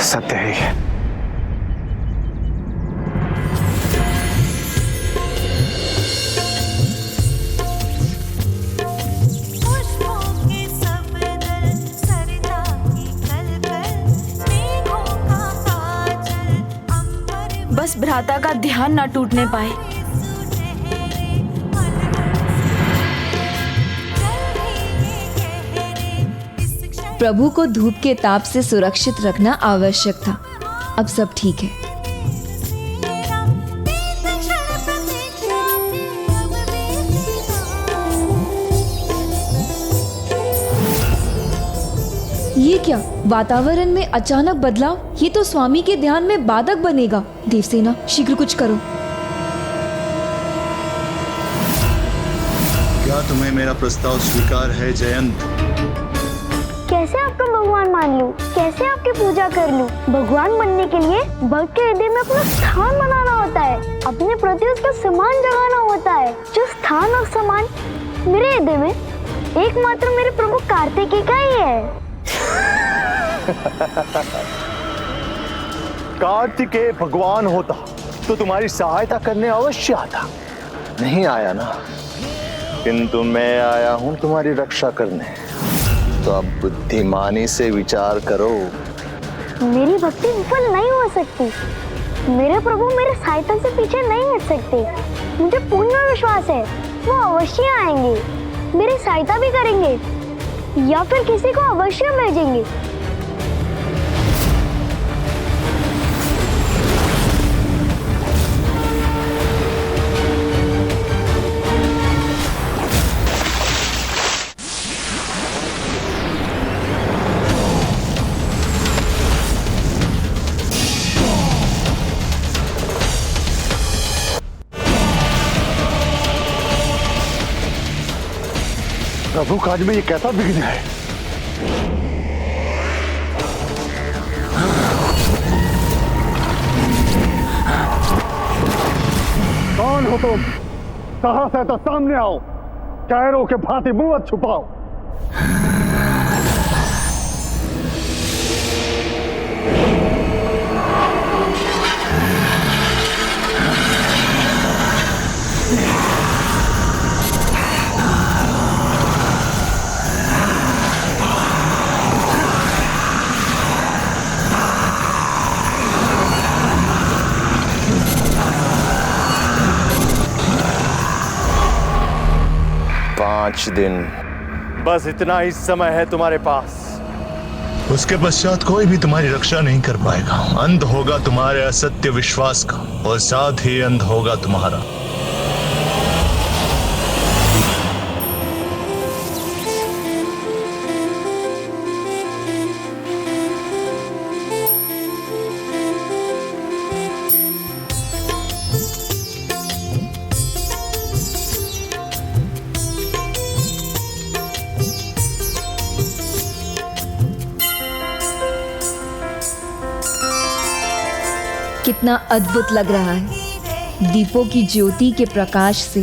सत्य है ये। पुष्पों के सबदल सरिता की कलकल। मेघों का काजल अंबर बस भ्राता का ध्यान ना टूटने पाए। प्रभु को धूप के ताप से सुरक्षित रखना आवश्यक था। अब सब ठीक है। ये क्या वातावरण में अचानक बदलाव? ये तो स्वामी के ध्यान में बाधक बनेगा। देवसेना, शीघ्र कुछ करो। क्या तुम्हें मेरा प्रस्ताव स्वीकार है जयंत? कैसे आपका भगवान मान लूं? कैसे आपकी पूजा कर लूं? भगवान बनने के लिए भक्त के हृदय में अपना स्थान बनाना होता है। अपने प्रति उसका सम्मान जगाना होता है। जो स्थान और सम्मान मेरे हृदय में एकमात्र मेरे प्रभु कार्तिकेय का ही है। कार्तिकेय भगवान होता तो तुम्हारी सहायता करने अवश्य आता। नहीं आया ना, किंतु मैं आया हूं तुम्हारी रक्षा करने। तो अब बुद्धिमानी से विचार करो। मेरी भक्ति विफल नहीं हो सकती। मेरे प्रभु मेरे सहायता से पीछे नहीं हट सकते। मुझे पूर्ण विश्वास है वो अवश्य आएंगे, मेरी सहायता भी करेंगे या फिर किसी को अवश्य भेजेंगे। प्रभु काज में ये कैसा विघ्न है? कौन हो तुम? साहस है तो सामने आओ, कैरों के भांति मुंह मत छुपाओ। पांच दिन, बस इतना ही समय है तुम्हारे पास। उसके पश्चात कोई भी तुम्हारी रक्षा नहीं कर पाएगा। अंत होगा तुम्हारे असत्य विश्वास का और साथ ही अंत होगा तुम्हारा। कितना अद्भुत लग रहा है। दीपों की ज्योति के प्रकाश से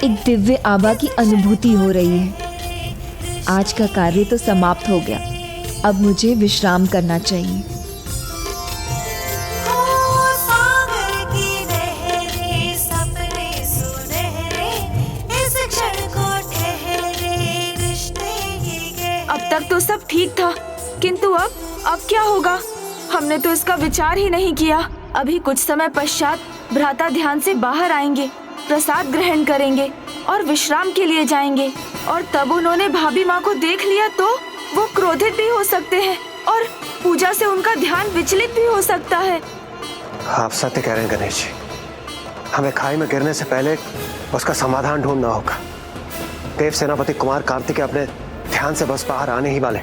एक दिव्य आभा की अनुभूति हो रही है। आज का कार्य तो समाप्त हो गया, अब मुझे विश्राम करना चाहिए। सागर की लहरें, सपने सुनहरे, इस क्षण को ठहरे, रिश्ते ये गहरे। अब तक तो सब ठीक था, किंतु अब क्या होगा? हमने तो इसका विचार ही नहीं किया। अभी कुछ समय पश्चात भ्राता ध्यान से बाहर आएंगे, प्रसाद ग्रहण करेंगे और विश्राम के लिए जाएंगे। और तब उन्होंने भाभी माँ को देख लिया तो वो क्रोधित भी हो सकते हैं और पूजा से उनका ध्यान विचलित भी हो सकता है। आप सत्य कह रहे हैं गणेश जी, हमें खाई में गिरने से पहले उसका समाधान ढूंढना होगा। देव सेनापति कुमार कार्तिकेय अपने ध्यान से बस बाहर आने ही वाले।